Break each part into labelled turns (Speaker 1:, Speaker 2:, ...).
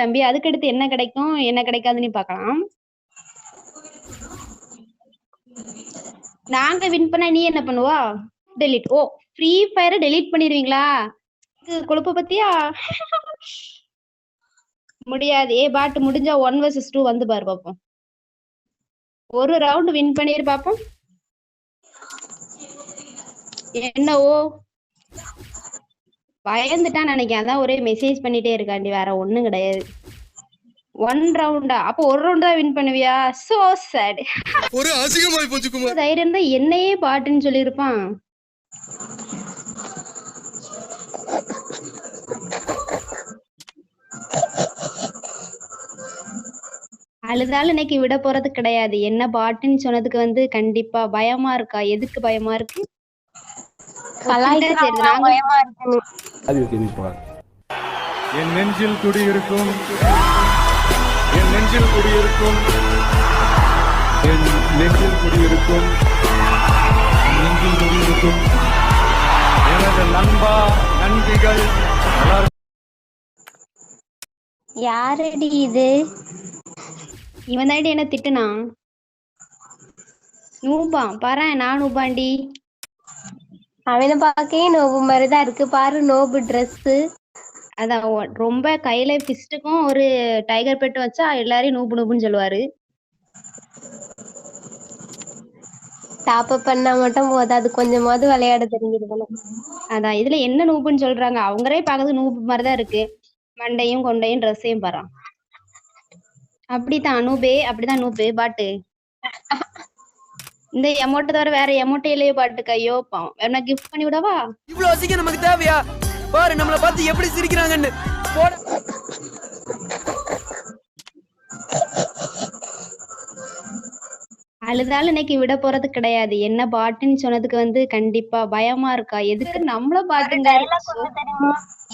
Speaker 1: தம்பி. அதுக்கடுத்து என்ன கிடைக்கும் என்ன கிடைக்காதுன்னு பார்க்கலாம். நாங்க வின் பண்ணா நீ என்ன பண்ணுவா? டெலீட். ஓ, ஃப்ரீ ஃபயரை டெலீட் பண்ணிடுவீங்களா? கொழுப்ப பத்தியா? முடியாது. பாட்டு முடிஞ்சா 1 vs 2 வந்து பாரு பாப்போம். ஒரு ரவுண்ட் வின் பண்ணிரு பாப்போம். என்னவோ பயந்துட்டான் நினைக்கிறேன். அதான் ஒரே மெசேஜ் பண்ணிட்டே இருக்காண்டி, வேற ஒண்ணும் கிடையாது. 1 ரவுண்டா? அப்ப ஒரு ரவுண்ட் தான் வின் பண்ணுவியா? So sad.
Speaker 2: ஒரு அசிங்கமாய் போச்சு குமார்.
Speaker 1: தைரியம் தான் என்னையே பாட்டுன்னு சொல்லியிருப்பான். அழுதாலும் இன்னைக்கு விட போறது கிடையாது. என்ன பாட்டுன்னு சொன்னதுக்கு வந்து கண்டிப்பா பயமா இருக்கா? எதுக்கு பயமா இருக்கு?
Speaker 2: என் நெஞ்சில் குடியிருக்கும், என் நெஞ்சில் குடியிருக்கும், என் நெஞ்சில் குடியிருக்கும், நெஞ்சில் குடியிருக்கும் எனது நண்பா நண்பிகள்
Speaker 1: யாரடி இது? இவன் தாண்டி என்ன திட்டுனா? நூபா பாரு, நான் நூபாண்டி.
Speaker 3: அவனை பார்க்கவே நோபு மாதிரிதான் இருக்கு பாரு. நோபு ட்ரெஸ்
Speaker 1: அதான் ரொம்ப கையில பிஸ்டுக்கும் ஒரு டைகர் பெட் வச்சா எல்லாரையும் நூபு நூபுன்னு சொல்லுவாரு.
Speaker 3: டாப் அப் பண்ணா மட்டும் போதாது, கொஞ்சமாவது விளையாட தெரிஞ்சிருக்கணும்.
Speaker 1: அதான் இதுல என்ன நூபுன்னு சொல்றாங்க? அவங்களே பாக்குறது நூபு மாதிரிதான் இருக்கு. மண்டையும் கொண்டையும் ட்ரெஸ்ஸையும் பாரு. அப்படித்தான் நூபே, அப்படிதான் நூபு பாட்டு. இந்த எமௌண்ட் தவிர வேற எமௌண்ட் இல்லையோ பாட்டுக்கு. ஐயோ பாவம். வேணா கிஃப்ட் பண்ணி விடவா?
Speaker 4: இவ்வளவு அசிங்கம் நமக்கு தேவையா? பாரு நம்மள பார்த்து எப்படி சிரிக்கிறாங்கன்னு.
Speaker 1: அழுதாலும் இன்னைக்கு விட போறது கிடையாது. என்ன பாட்டுன்னு சொன்னதுக்கு வந்து கண்டிப்பா பயமா இருக்கா? எதுக்கு நம்மள பாட்டுங்க?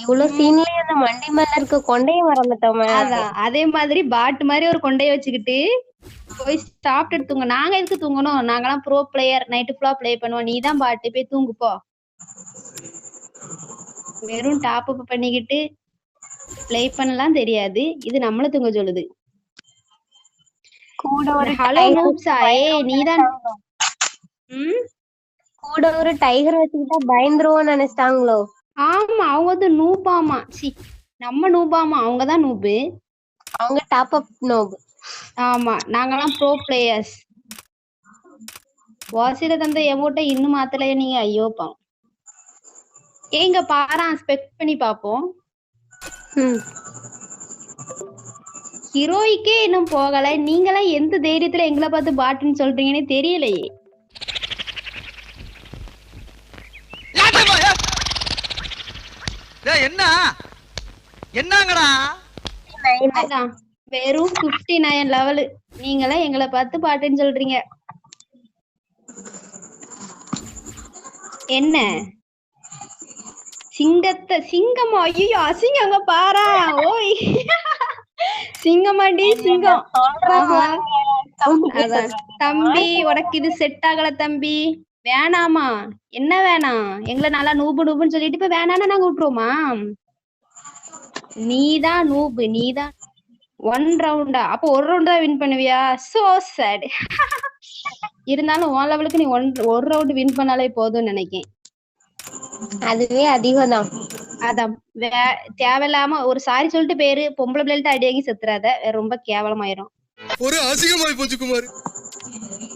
Speaker 3: இவ்வளவு சீன்லயே அந்த மண்டி மேல இருக்க கொண்டைய மறந்துட்டோமே.
Speaker 1: அதான் அதே மாதிரி பாட்டு மாதிரி ஒரு கொண்டைய வச்சுக்கிட்டு போய் சாப்பிட்டு தூங்க. நாங்க எதுக்கு தூங்கணும்? நாங்கெல்லாம் ப்ரோ பிளேயர், நைட்டு ஃபுல்லா பிளே பண்ணுவோம். நீதான் பாட்டு போய் தூங்குப்போ. வெறும் டாப் அப் பண்ணிக்கிட்டு பிளே பண்ணலாம் தெரியாது. இது நம்மள தூங்க சொல்லுது.
Speaker 3: கூட ஒரு
Speaker 1: ஹலோ நூப்ஸா, நீதான்
Speaker 3: கூட ஒரு டைகர் வச்சுக்கிட்டா பயந்துருவோம் நினைச்சிட்டாங்களோ?
Speaker 1: ஆமா, அவங்க வந்து நூபாமா. சி, நம்ம நூபாமா, அவங்கதான் நூபு.
Speaker 3: அவங்க டாப் அப் நோபு.
Speaker 1: ஆமா, நாங்கெல்லாம் ப்ரோ பிளேயர்ஸ். வாசில தந்த எமௌண்ட்டை இன்னும் மாத்தலையே நீங்க. ஐயோ பாவம். ஏங்க பாரா, ஸ்பெக்ட் பண்ணி பாப்போம். ஹீரோய்க்கே இன்னும் போகல. நீங்களாம் எந்த தைரியத்துல எங்களை பார்த்து பாட்டுன்னு சொல்றீங்கன்னு தெரியலையே.
Speaker 4: என்ன என்னங்கடா?
Speaker 1: அதான் வெறும் 59 லெவலு. நீங்களாம் எங்களை பார்த்து பாட்டுன்னு சொல்றீங்க. என்ன சிங்கமா? ஐயோ அசிங்கங்க பாரா. ஓய் சிங்கமாண்டி, சிங்கம். அதான் தம்பி, உனக்கு இது செட் ஆகல தம்பி. வேணாமா? என்ன வேணாம்? எங்களை நல்லா நூபு நூபுன்னு சொல்லிட்டு இப்ப வேணான்னா நாங்க விட்டுருவோமா? நீதான் நூபு, நீதான். 1 ரவுண்டா? அப்ப ஒரு ரவுண்ட் தான் வின் பண்ணுவியா? So sad. இருந்தாலும் உன் லெவலுக்கு நீ ஒரு ரவுண்ட் வின் பண்ணாலே போதும்னு நினைக்கேன்.
Speaker 3: அதுவே அதிகம் தான்.
Speaker 1: அதான் தேவையில்லாம ஒரு சாரி சொல்லிட்டு பேரு பொம்பளை பிள்ளைகிட்ட அடி வாங்கி செத்துறாத. ரொம்ப கேவலமாயிரும்.
Speaker 2: ஒரு அசிங்கமாய் போச்சு குமார்.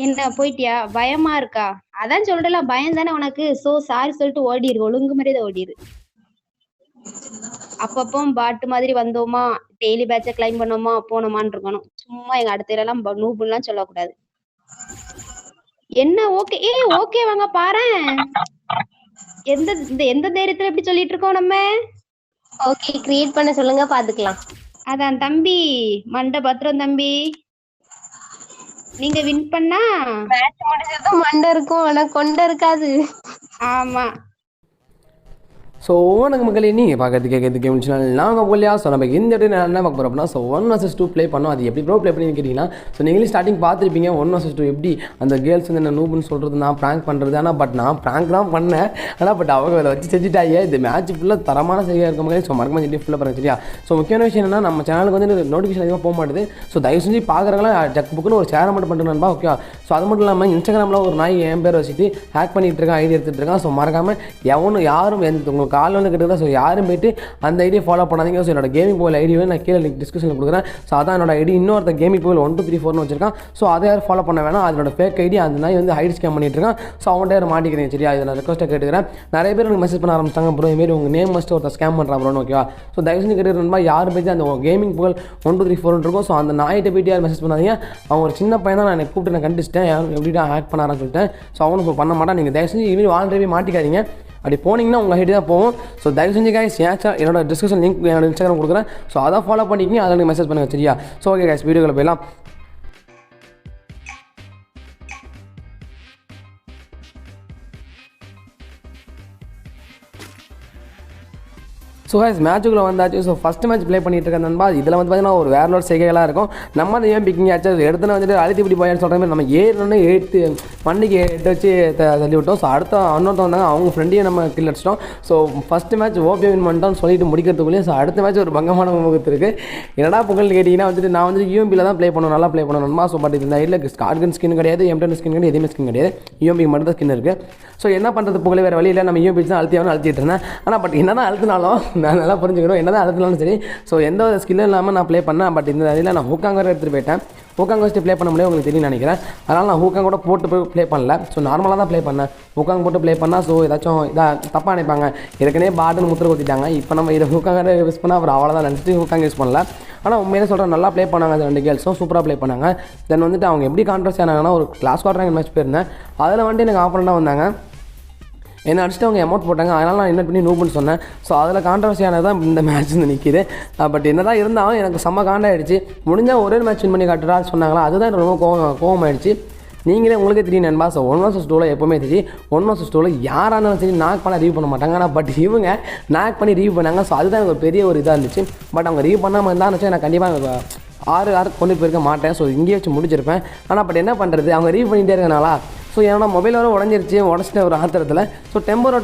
Speaker 1: என்ன போயிட்டியா? பயமா இருக்கா? அதான் சொல்றேன், பயம் தானே உனக்கு. சோ சாரி சொல்லிட்டு ஓடிரு. ஒழுங்கு மாதிரிதான் ஓடிரு. அப்பப்போ பாட்டு மாதிரி வந்தோமா, டெய்லி பேட்ச கிளைம் பண்ணோமா, போனோமான்னு இருக்கணும். சும்மா எங்க அடுத்த எல்லாம் நூபுலாம் சொல்லக்கூடாது. என்ன ஓகே? ஓகே வாங்க பாரு. எந்த தைரியத்துல எப்படி சொல்லிட்டு இருக்கோம் நம்ம?
Speaker 3: ஓகே, கிரியேட் பண்ண சொல்லுங்க, பாத்துக்கலாம்.
Speaker 1: அதான் தம்பி, மண்டை பத்திரம் தம்பி. நீங்க வின் பண்ணா
Speaker 3: மேட்ச் முடிஞ்சதும் மண்டை இருக்கும், ஆனா கொண்டை இருக்காது.
Speaker 1: ஆமா.
Speaker 5: ஸோ உனக்கு மக்களே நீங்கள் பார்க்கறது கேட்கறது கேம் சேனல் நாங்கள் போலியா. ஸோ நம்ம இந்த இடத்துல என்ன பார்க்க போகிறோம் அப்படின்னா, ஸோ 1vs2 ப்ளே பண்ணோம். அது எப்படி ப்ளே பண்ணி கேட்டிங்கன்னா, ஸோ நீங்களே ஸ்டார்டிங் பார்த்துருப்பீங்க 1vs2 எப்படி அந்த கேர்ள்ஸ் வந்து என்ன நூப்னு சொல்கிறது, நான் ப்ராங்க் பண்ணுறது. ஆனால் பட் நான் ப்ராங்க் தான் பண்ணேன். ஆனால் பட் அவங்க அதை வச்சு செஞ்சுட்டாங்க. இந்த மேட்ச் ஃபுல்லாக தரமான செய்ய இருக்க மாதிரி. ஸோ மறக்காம செஞ்சு ஃபுல்லாக பாருங்க சரியா. ஸோ முக்கியமான விஷயம் என்னன்னா, நம்ம சேனலுக்கு வந்து நோட்டிஃபிகேஷன் அதிகமாக போக மாட்டேது. ஸோ தயவு செஞ்சு பார்க்குறவங்களாம் ஜக் புக்குன்னு ஒரு ஷேர் மட்டும் பண்ணுறேன்பா. ஓகே. ஸோ அது மட்டும் இல்லாமல் இன்ஸ்டாகிராமில் ஒரு நாய் என் பேர் வச்சுட்டு ஹேக் பண்ணிகிட்டு இருக்கேன், ஐடி எடுத்துகிட்டு இருக்கான். ஸோ மறக்காமல் எவனும் யாரும் உங்களுக்கு கால் வந்து கிட்ட. ஸோ யாரும் போய்ட்டு அந்த ஐடியை ஃபாலோ பண்ணாதீங்க. ஸோ என்னோட கேமிங் போல் ஐடி வந்து நான் கீழே டிஸ்கிரிப்ஷனில் கொடுக்குறேன். ஸோ அதான் என்னோட ஐடி. இன்னொருத்த கேமிங் போல் 1234 வச்சிருக்கான். ஸோ அதை யாரும் ஃபாலோ பண்ண வேணாம். அதோட ஃபேக் ஐடி அந்த நாய் வந்து ஹைட் ஸ்கேம் பண்ணிட்டு இருக்கான். ஸோ அவன்கிட்ட யாரும் மாட்டிக்கிறேன் சரியா. இதை நான் ரெக்வஸ்ட்டாக கேட்டுக்கிறேன். நிறைய பேர் எனக்கு மெசேஜ் பண்ண ஆரம்பிச்சிட்டாங்க. அப்புறம் இதுமாரி உங்கள் நேம் மஸ்ட்டு ஒருத்தர் ஸ்கேம் பண்ணுறான் ப்ரோ. ஓகேவா. ஸோ தயவு செஞ்சு கேட்டுக்கிறேன்பா, யாரும் போய்ட்டு அந்த கேமிங் புகழ் 1234 இருக்கும். ஸோ அந்த நாய்கிட்ட போய்ட்டு யாரும் மெசேஜ் பண்ணாதீங்க. அவன் ஒரு சின்ன பையன் தான். நான் எனக்கு கூப்பிட்டு நான் கண்டிச்சிட்டேன், யாரும் எப்படிடா ஹேக் பண்ணாரான்னு சொல்லிட்டேன். ஸோ அவனும் பண்ண மாட்டான். நீங்கள் தயவு செஞ்சு இதுமாரி ஆல்ரெடி மாட்டிக்காதீங்க. அப்படி போனீங்கன்னா உங்கள் ஹைட்டு தான் போகும். ஸோ தயவு செஞ்சு கைஸ் என்னோட டிஸ்கிரிப்ஷன் லிங்க் என்னோட இன்ஸ்டாகிராம் கொடுக்குறேன். ஸோ அதை ஃபாலோ பண்ணிக்கிங்க, அதில் மெசேஜ் பண்ணுங்கள் சரியா. ஸோ ஓகே கைஸ், வீடியோவில் போயிடலாம். ஸோ கைஸ் மேட்சுக்குள்ளே வந்தாச்சு. ஸோ ஃபஸ்ட்டு மேட்ச் ப்ளே பண்ணிட்டு இருக்கேன் நண்பா. இதில் வந்து பார்த்தீங்கன்னா ஒரு வேற லோட் செய்கைகளாக இருக்கும். நம்ம அதை ஏன் பிக்கிங் ஆச்சு எடுத்துன்னு வந்துட்டு அழுத்தி இப்படி போயான்னு சொல்கிற மாதிரி நம்ம ஏறணுன்னு 8 வண்டிக்கு 8 வச்சு தள்ளி விட்டோம். ஸோ அடுத்த இன்னொருத்த வந்தாங்க, அவங்க ஃப்ரெண்டையும் நம்ம கில் அடிச்சிட்டோம். So first match OP win பண்ணிட்டோம்னு சொல்லிட்டு முடிக்கிறதுக்குள்ளேயே ஸோ அடுத்த மேட்ச் ஒரு பங்கமான முகத்து இருக்குது. என்னடா புகழ் கேட்டிங்கன்னா வந்துட்டு நான் வந்து யூஎம்பியில் தான் ப்ளே பண்ணுவேன், நல்லா ப்ளே பண்ணணும் நண்பா. ஸோ பட் இந்த ஐடியில் ஸ்கார்கன் ஸ்கின் கிடையாது, M10 ஸ்கின் கிடையாது, எதுவுமே ஸ்கின் கிடையாது, யூஎம்பி மட்டும் தான் ஸ்கின் இருக்குது. ஸோ என்ன பண்ணுறது புகழ் வேறு வழியில் நம்ம யூஎம்பி தான் அழுத்திட்டு இருந்தேன். ஆனால் பட் என்ன தான் அழுத்தினாலும் நான் நல்லா புரிஞ்சுக்கணும், என்ன தான் அழுத்தினாலும் சரி. ஸோ எந்த ஒரு ஸ்கில்லும் இல்லாமல் நான் ப்ளே பண்ணேன். பட் இந்த இதில் நான் ஹூக்காங் வேறு எடுத்துகிட்டு போயிட்டேன். ஹூக்காங் வச்சுட்டு ப்ளே பண்ண முடியாது, உங்களுக்கு தெரியும் நினைக்கிறேன். அதனால் நான் ஹூக்காங் கூட போட்டு போய் ப்ளே பண்ணல. ஸோ நார்மலாக தான் ப்ளே பண்ணேன். ஹூக்காங் போட்டு ப்ளே பண்ணால் ஸோ ஏதாச்சும் இதாக தப்பாக நினைப்பாங்க. ஏற்கனவே பாட்டுன்னு முத்திர கொத்திட்டாங்க. இப்போ நம்ம இதை ஹூக்காங் யூஸ் பண்ணால் அப்புறம் அவ்வளோதான் நினச்சிட்டு ஹூக்காங் யூஸ் பண்ணல. ஆனால் உண்மையிலே சொல்கிறேன், நல்லா ப்ளே பண்ணாங்க. அந்த 2 கேர்ள்ஸும் சூப்பராக ப்ளே பண்ணாங்க. தென் வந்துட்டு அவங்க எப்படி கான்ட்ரஸ்ட் ஆனாங்கன்னா, ஒரு கிளாஸ் குவார்டர் மேட்ச் போயிருந்தேன். அதில் வந்துட்டு எனக்கு ஆப்பரண்டாக வந்தாங்க, என்ன அடிச்சுட்டு அவங்க அமௌண்ட் போட்டாங்க. அதனால் நான் இன்வைட் பண்ணி நூப்னு சொன்னேன். ஸோ அதில் கான்ட்ரவர்சியானது தான் இந்த மேட்ச் வந்து நிற்கிது. பட் என்ன தான் இருந்தாலும் எனக்கு செம்ம காண்டாயிடுச்சு. முடிஞ்சால் ஒரே மேட்ச் வின் பண்ணி காட்டுறான்னு சொன்னாங்களா, அதுதான் ரொம்ப கோவம் ஆயிடுச்சு. நீங்களே உங்களுக்கே தெரியும் நண்பா. ஸோ 1vs2 எப்போவுமே தெரியும், 1vs2 யாராக இருந்தாலும் சரி நாக் பண்ண ரிவ்யூ பண்ண மாட்டாங்க. ஆனால் பட் இவங்க நாக் பண்ணி ரிவ்யூ பண்ணாங்க. ஸோ அதுதான் எனக்கு பெரிய ஒரு இதாக இருந்துச்சு. பட் அவங்க ரிவ்யூ பண்ணாமல் இருந்தால் நினச்சா நான் கண்டிப்பாக 6 கொண்டு போயிருக்க மாட்டேன். ஸோ இங்கேயே வச்சு முடிச்சிருப்பேன். ஆனால் பட் என்ன பண்ணுறது, அவங்க ரிவ்யூ பண்ணிகிட்டே இருக்கனாலா. ஸோ என்னோட மொபைல் வர உடச்சிட்டு ஒரு ஆத்திரத்தில் ஸோ டெம்பர்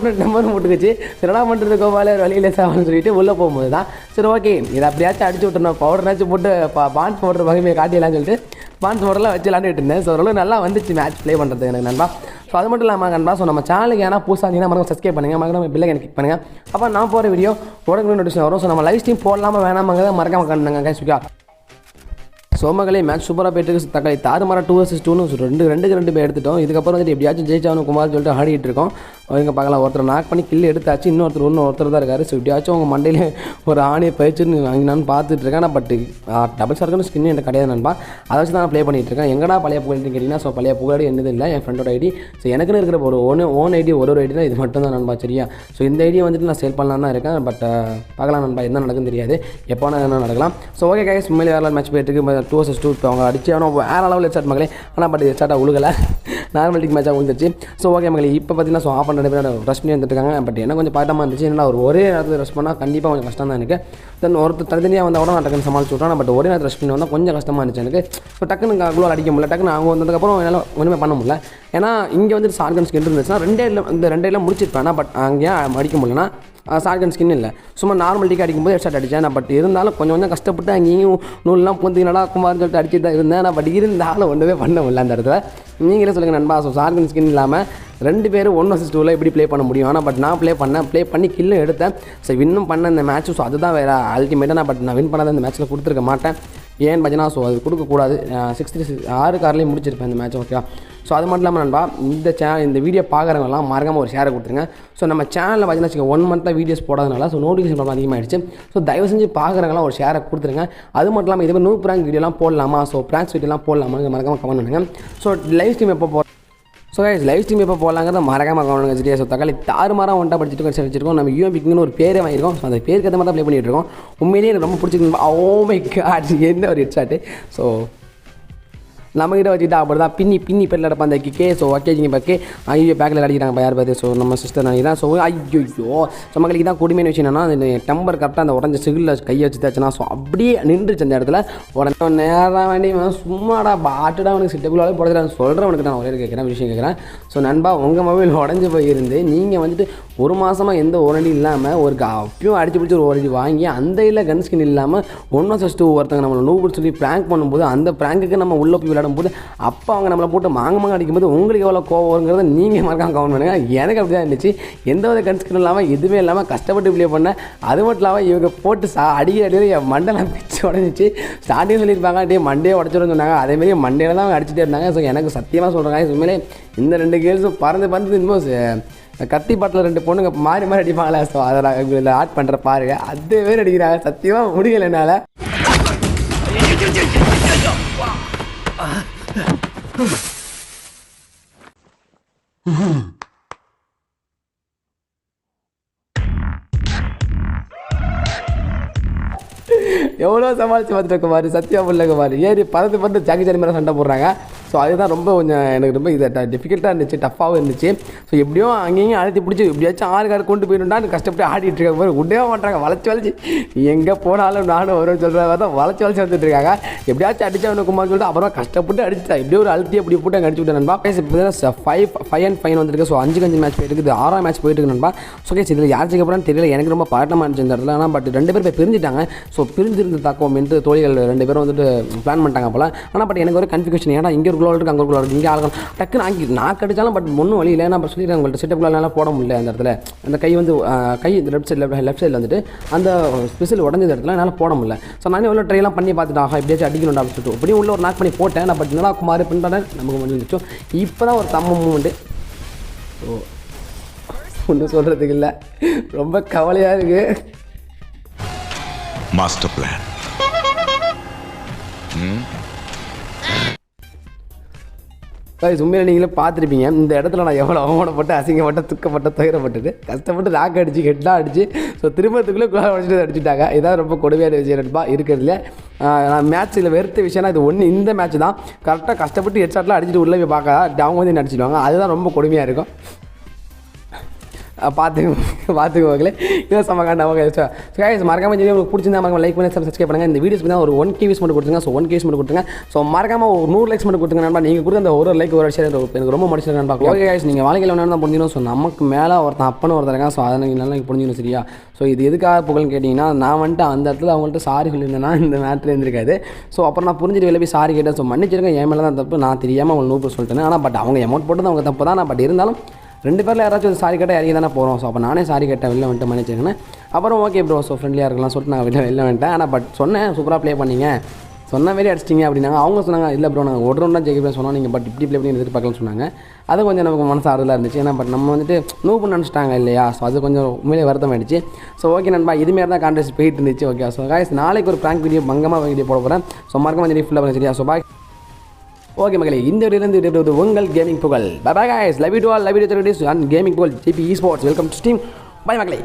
Speaker 5: முட்டுக்குச்சு. என்னடா பண்ணுறது கோபால வழியில் சாவான்னு சொல்லிட்டு உள்ளே போகும்போது தான் சரி ஓகே இதை அப்படியாச்சும் அடிச்சு விட்டுருந்தோம், பவுடர்னாச்சும் போட்டு பான்ஸ் பவுடர் வகைமையை காட்டிடலான்னு சொல்லிட்டு பான்ஸ் பவுடர்லாம் வச்சு விளாண்டுட்டு இருந்தேன். ஸோ ஓரளவு நல்லா வந்துச்சு மேட்ச் ப்ளே பண்ணுறது எனக்கு நண்பா. ஸோ அது மட்டும் இல்லாமல் நண்பா, ஸோ நம்ம சேனலுக்கு ஏன்னா புதுசாக இருந்தீங்கன்னா மறக்காம சப்ஸ்கிரைப் பண்ணுங்கள், மறக்காம பெல் ஐகானை கிளிக் பண்ணுங்கள். அப்போ நான் போகிற வீடியோ உடனே நோட்டிஃபிகேஷன் வரும். ஸோ நம்ம லைவ் ஸ்ட்ரீம் போடலாமா வேணாமாங்கிறத மறக்காம கண்டுங்க கைஸ். ஸோ மக்களே மேட்ச் சூப்பராக போயிட்டு தக்காளி தாறுமாற 2vs2 ரெண்டு பேர் எடுத்துட்டோம். இதுக்கப்புறம் வந்துட்டு எப்படியாச்சும் ஜெயிச்சானு குமார் சொல்லிட்டு ஆடிட்டு இருக்கோம். அவங்க பார்க்கலாம், ஒருத்தர் நாக் பண்ணி கில் எடுத்தாச்சு, இன்னொருத்தர் தான் இருக்காரு. ஸோ எப்படியாச்சும் அவங்க மண்டையிலே ஒரு ஆணியை பயிற்சின்னு வாங்கினான்னு பார்த்துட்டு இருக்கேன். ஆனால் பட் டபுள் சர்க்கன்னு ஸ்கின் எனக்கு கிடையாது நண்பா. அதை வச்சு தான் நான் ப்ளே பண்ணிட்டு இருக்கேன். எங்கடா பழைய புகழ்னு கேட்டிங்கன்னா, ஸோ பழைய புகழ் என்னது இல்லை, என் ஃப்ரெண்டோட ஐடி. ஸோ எனக்குன்னு இருக்கிற ஒரு ஓன் ஐடி ஒரு ஐடி தான், இது மட்டும் தான் நண்பா சரியா. ஸோ இந்த ஐடியை வந்துட்டு நான் சேல் பண்ணலாம் தான் இருக்கேன். பட் பார்க்கலாம் நண்பா, என்ன நடக்குன்னு தெரியாது, எப்போனா என்ன நடக்கலாம். ஸோ ஓகே கைஸ், உண்மையிலே வேறு மேட்ச் போயிட்டு இருக்கு. 2vs2 அவங்க அடிச்சு ஆனால் வேறு அளவில் ஹெட்ஷாட் மகளே. ஆனால் பட் ஹெட்ஷாட்டாக உழுகலை, நார்மலிட்டிக் மேட்சாக விழுந்துச்சு. ஸோ ஓகே மகளே, இப்போ பார்த்தீங்கன்னா ஸோ ஆஃப் பண்ண பேர் ரஷ் பண்ணி வந்துட்டுருக்காங்க. பட் என்ன கொஞ்சம் பாட்டமாக இருந்துச்சு. ஏன்னா ஒரே நேரத்தில் ரஷ் பண்ணால் கண்டிப்பாக கொஞ்சம் கஷ்டம் தான் எனக்கு. தென் ஒருத்தர் தனித்தனியாக வந்தால் கூட நான் டக்குன்னு சமாளிச்சு விட்றேன். பட் ஒரே நேரத்தில் ரஷ் பண்ணி வந்தால் கொஞ்சம் கஷ்டமாக இருந்துச்சு எனக்கு. ஸோ டக்குன்னு குளோல் அடிக்க முடியல. டக்குன்னு அவங்க வந்ததுக்கப்புறம் என்னால் ஒன்றுமே பண்ண முடியல. ஏன்னா இங்கே வந்துட்டு ஷார்கன் ஸ்கின் இருந்துச்சுன்னா ரெண்டே முடிச்சிருப்பேன். பட் அங்கேயே அடிக்க முடியலன்னா ஷார்கன் ஸ்கின் இல்லை, சும்மா நார்மல் டிக்கெட் அடிக்கும்போது ஹெட்ஷாட் அடித்தேன். பட் இருந்தாலும் கொஞ்சம் கஷ்டப்பட்டு அங்கேயும் நூல்லாம் பூந்து நல்லா குமார்னு சொல்லிட்டு அடிச்சுட்டு தான் இருந்தேன். நான் பட் இருந்தாலும் ஒன்றுமே பண்ண முடியல அந்த இடத்துல. நீங்களே சொல்லுங்கள் நண்பா. ஸோ ஷார்கன் ஸ்கின் இல்லாமல் 2 பேரும் 1vs2 எப்படி ப்ளே பண்ண முடியும். ஆனால் பட் நான் ப்ளே பண்ணி கில்லும் எடுத்தேன். ஸோ வின்னும் பண்ண இந்த மேட்ச்சு. ஸோ அதுதான் வேறு அல்டிமேட்டாக. நான் பட் நான் வின் பண்ணாத இந்த மேட்ச்சில் கொடுத்துருக்க மாட்டேன். ஏன்னு பார்த்தீங்கன்னா ஸோ அது கொடுக்கக்கூடாது. 6 கார்லேயும் முடிச்சிருப்பேன் இந்த மேட்ச். ஓகே. ஸோ அது மட்டும் இல்லாமல் நண்பா, இந்த வீடியோ பார்க்குறவங்கலாம் மறக்காமல் ஒரு ஷேரை கொடுத்துருங்க. ஸோ நம்ம சேனலில் பார்த்தீங்கன்னா 1 மந்த்தாக வீடியோஸ் போடாதனால ஸோ நோட்டிஃபிகேஷன் ப்ராப்ளம் அதிகமாகிடுச்சு. ஸோ தயவு செஞ்சு பார்க்குறவங்களாம் ஒரு ஷேரை கொடுத்துருங்க. அது மட்டும் இல்லாமல் இது நூப் ப்ராங்க் வீடியோலாம் போடலாமா, ஸோ ப்ராங்க்ஸ் வீடியோலாம் போடலாமா மறக்காமல் கமெண்ட் பண்ணுங்கள். ஸோ லைவ் ஸ்ட்ரீம் எப்போ ஸோ கைஸ் லைவ் ஸ்ட்ரீம் எப்போ போகலாங்கிறத மறக்காம கவனம் சரியா. ஸோ தக்காளி தாறுமாறாக ஒன்ட்டா படிச்சுட்டு வச்சிருக்கோம். நம்ம யூஎம்பிக்குன்னு ஒரு பேரை வாங்கியிருக்கோம். ஸோ அந்த பேருக்கு ஏற்ற மாதிரி தான் ப்ளே பண்ணிட்டு இருக்கோம். உண்மையிலேயே எனக்கு ரொம்ப பிடிச்சிருக்கு. ஓ மை காட், என்ன ஒரு ஹெட்ஷாட்டு. ஸோ நம்மகிட்ட வச்சுக்கிட்டா அப்படி தான் பின்னி பேரில் எடுப்பா அந்த கிக்கே. ஸோ ஓகேங்க பக்கே ஐயோ பேக்கில் அடிக்கிறாங்க யார் பார்த்து. ஸோ நம்ம சிஸ்டர் நினைக்கிறேன். ஸோ ஐயோ ஸோ மக்களுக்கு தான் கொடுமையான விஷயம் என்னன்னா அந்த டெம்பர் கரெக்டாக அந்த உடஞ்ச சிகில் கையை வச்சு தாச்சுன்னா ஸோ அப்படியே நின்றுச்சு அந்த இடத்துல. உடனே நேரம் வேண்டி சும்மாடா பாட்டுடா அவனுக்கு சிட்டபிளாவே போடுறேன் சொல்கிறவனுக்கு நான் ஒரே விஷயம் கேட்குறேன். ஸோ நண்பா உங்கள் மொபைல் உடஞ்சி போயிருந்து நீங்கள் வந்துட்டு ஒரு மாதமாக எந்த ஓரடி இல்லாமல் ஒரு அப்பயும் அடிச்சு பிடிச்சி ஒரு ஓரடி வாங்கி அந்த இல்லை கன் ஸ்கின் இல்லாமல் 1 ஒருத்தங்க நம்மளை நூறு சொல்லி ப்ராங்க் பண்ணும்போது அந்த ப்ராங்குக்கு நம்ம உள்ளே போய் விளையாடும்போது அப்போ அவங்க நம்மளை போட்டு மாங்க அடிக்கும்போது உங்களுக்கு எவ்வளோ கோவம் வருங்கிறத நீங்கள் மறக்காம கவுண்ட் பண்ணுங்கள். எனக்கு அப்படி தான் இருந்துச்சு. எந்த வித கன் ஸ்கின் இல்லாமல் எதுவுமே இல்லாமல் கஷ்டப்பட்டு ப்ளே பண்ணேன். அது மட்டும் இல்லாமல் இவங்க போட்டு அடிக்கிற என் மண்டெல்லாம் பிச்சு உடஞ்சிச்சு. ஸ்டார்டிங் சொல்லியிருப்பாங்க அப்படியே மண்டையை உடச்சிடுன்னு சொன்னாங்க. அதேமாரி மண்டையில் தான் அடிச்சுட்டே இருந்தாங்க. ஸோ எனக்கு சத்தியமாக சொல்கிறாங்க உண்மையிலே இந்த 2 கேர்ள்ஸும் பறந்து இன்னும் கத்தி பாட்டில் 2 பொண்ணுங்க மாறி அடிப்பாங்களே. ஸோ அதை நான் இதில் ஆட் பண்ணுற பாருங்க அதே பேர் அடிக்கிறாங்க. சத்தியமாக முடியலை என்னால். எவ்வளோ சமாளித்து பார்த்துட்டு மாதிரி சத்தியா பிள்ளைங்க மாதிரி ஏறி பறந்து ஜாக்கி மேலே சண்டை போடுறாங்க. ஸோ அதுதான் ரொம்ப கொஞ்சம் எனக்கு ரொம்ப இது டிஃபிகல்ட்டாக இருந்துச்சு, டஃப்பாகவும் இருந்துச்சு. ஸோ எப்படியும் அங்கேயும் அழுத்தி பிடிச்சி எப்படியாச்சும் 6 கார் கொண்டு போயிடும்டான்னு கஷ்டப்பட்டு ஆடிட்டு இருக்க போது விடவே மாட்டாங்க. வளைச்சி எங்கே போனாலும் நானும் வரும்னு சொல்கிற மாதிரி தான் வளைச்சி வந்துட்டு இருக்காங்க. எப்படியாச்சும் அடிச்சா குமார் சொல்லிட்டு அப்புறம் கஷ்டப்பட்டு அடிச்சா எப்படியோ ஒரு அழுத்தி அப்படி போட்டு அங்கே அடிச்சு விட்டேன் நண்பா. இப்போ 5 வந்திருக்கு. ஸோ 5 மேட்ச் போயிட்டு இருக்குது, 6ஆம் மேட்ச் போயிட்டு இருக்கு நண்பா. ஸோ கேஸ் இதில் யார் ஜெயிக்கப்படுறான்னு தெரியல. எனக்கு ரொம்ப பாட்டமாக இருந்துச்சு இந்த இடத்துல. ஆனால் பட் 2 பேர் போய் பிரிஞ்சுட்டாங்க. ஸோ பிரிஞ்சிருந்து தாக்குவோம் என்று தோழிகள் 2 பேரும் வந்துட்டு பிளான் பண்ணிட்டாங்க போல. ஆனால் பட் எனக்கு ஒரு கன்ஃபியூஷன். ஏன்னா இங்கே ஒரு குளோல் இருக்குது, அங்கே ஒரு குளோல் இருக்குது, இங்கே ஆளுங்க டக்குன்னு நான் கடிச்சாலும் பட் ஒன்றும் வழி இல்லை. நான் சொல்லிடுறேன் உங்கள்கிட்ட செட்டப்லாம் போட முடியல. அந்த இடத்துல அந்த கை வந்து கை லெஃப்ட் சைடில் வந்துட்டு அந்த ஸ்பெஷல் உடஞ்ச இடத்துல என்னால் போட முடியல. ஸோ நானே எவ்வளோ ட்ரைலாம் பண்ணி பார்த்துட்டாங்க எப்படியாச்சும் அடிக்கணும் அப்படின்னு சொல்லிட்டு அப்படியே உள்ள ஒரு நாக் பண்ணி போட்டேன். நான் பட் நல்லா குமார் பண்ணுறேன் நமக்கு முடிஞ்சிச்சோம். இப்போ தான் ஒரு தம்ம மூமெண்ட்டு. ஸோ ஒன்றும் சொல்கிறதுக்கு இல்லை, ரொம்ப கவலையாக இருக்குது.
Speaker 6: Master plan.
Speaker 5: உண்மையில நீங்களே பார்த்துருப்பீங்க இந்த இடத்துல நான் எவ்வளோ அவமானப்பட்டு அசிங்கப்பட்ட துக்கப்பட்ட துயரப்பட்டுட்டு கஷ்டப்பட்டு ராக்கு அடிச்சு ஹெட்லாம் அடிச்சு. ஸோ திரும்பத்துக்குள்ளே குழா அடிச்சுட்டு அடிச்சுட்டாங்க. இதான் ரொம்ப கொடுமையான விஷயம் நண்பா இருக்கிறதுல. நான் மேட்ச்சில் வெறுத்த விஷயம்னா இது ஒன்று இந்த மேட்ச் தான். கரெக்டாக கஷ்டப்பட்டு ஹெட்ஷாட்லாம் அடிச்சுட்டு உள்ளே போய் பார்க்க அவங்க வந்து அடிச்சிடுவாங்க. அதுதான் ரொம்ப கொடுமையாக இருக்கும். பார்த்துக்கோங்களே இதான் சமக்காண்ட அவங்க. ஸோ கைஸ் மறக்காமல் சொல்லி உங்களுக்கு பிடிச்சிருந்தா மறக்காம லைக் பண்ணி சப்ஸ்கிரைப் பண்ணுங்கள். இந்த வீடியோஸ் தான் ஒரு 1K வியூஸ் மட்டும் கொடுத்துங்க. ஸோ 1K வியூஸ் மட்டும் கொடுத்துங்க. ஸோ மறக்காமல் ஒரு 100 லைக்ஸ் மட்டும் கொடுத்துங்க நண்பா. நீங்கள் கொடுத்த அந்த ஒரு லைக் ஒரு ஷேர் எனக்கு ரொம்ப முடிச்சிருக்கேன் நண்பா. ஓகே கைஸ் நீங்கள் வாழ்க்கையில் வேணாலும் தான் புரிஞ்சிடும். ஸோ நமக்கு மேலே ஒருத்தன் அப்பன்னு ஒருத்தருங்க. ஸோ அதை நீங்கள் நல்லா புரிஞ்சிடும் சரியா. ஸோ இது எதுக்காக புகழ்னு கேட்டிங்கன்னா நான் வந்துட்டு அந்த இடத்துல அவங்கள்ட்ட சாரி சொல்லியிருந்தேன்னா இந்த மேட்ரில் இருந்திருக்காது. ஸோ அப்புறம் நான் புரிஞ்சுட்டு வெளியே போய் சாரி கேட்டேன். ஸோ மன்னிச்சிருக்கேன், என் மேலே தான் தப்பு, நான் தெரியாமல் அவங்க நூப்பு சொல்லிட்டேன். ஆனால் பட் அவங்க அமௌண்ட் போட்டு அவங்க தப்பு தான். பட் இருந்தாலும் 2 பேரில் யாராச்சும் சாரி கேட்டால் இறங்கி தானே போகிறோம். ஸோ அப்போ நானே சாரி கேட்டேன், வெளில வந்துட்டு மன்னிச்சிருக்கேன். அப்புறம் ஓகே ப்ரோ ஸோ ஃப்ரெண்ட்லியாக இருக்கலாம் சொல்லிட்டு நான் வெளில வந்துட்டேன். ஆனால் பட் சொன்னேன் சூப்பராக ப்ளே பண்ணிங்க, சொன்ன மாரி அடிச்சிட்டிங்க அப்படின்னாங்க. அவங்க சொன்னாங்க இல்லை ப்ரோ நாங்கள் ஒரு ரவுண்டாக ஜெயிக்கிறேன் சொன்னோம், நீங்கள் பட் இப்படி ப்ளே பண்ணி எதிர்பார்க்கலாம்னு சொன்னாங்க. அது கொஞ்சம் நமக்கு மனசு ஆறுதலாக இருந்துச்சு. ஏன்னா பட் நம்ம வந்துட்டு நூப்பு நினச்சிட்டாங்க இல்லையா. ஸோ அது கொஞ்சம் உண்மையிலே வருத்தம் ஆகிடுச்சு. ஸோ ஓகே நண்பா இதுமாரி தான் கான்டெஸ்ட் போயிட்டு இருந்துச்சு. ஓகே ஸோ காய்ஸ் நாளைக்கு ஒரு ப்ராங்க் வீடியோ பங்கமாக வீடியோ போட போகிறேன். ஸோ மறக்காம வந்து ஃபுல்லாக பண்ணி சரியா. So bye. ஓகே மக்களே இந்த வீடியோலேருந்து உங்கள் gaming Pugazh. Bye bye guys, love you to all, love you to gaming Pugazh GP sports. Welcome to stream. Bye மக்களே.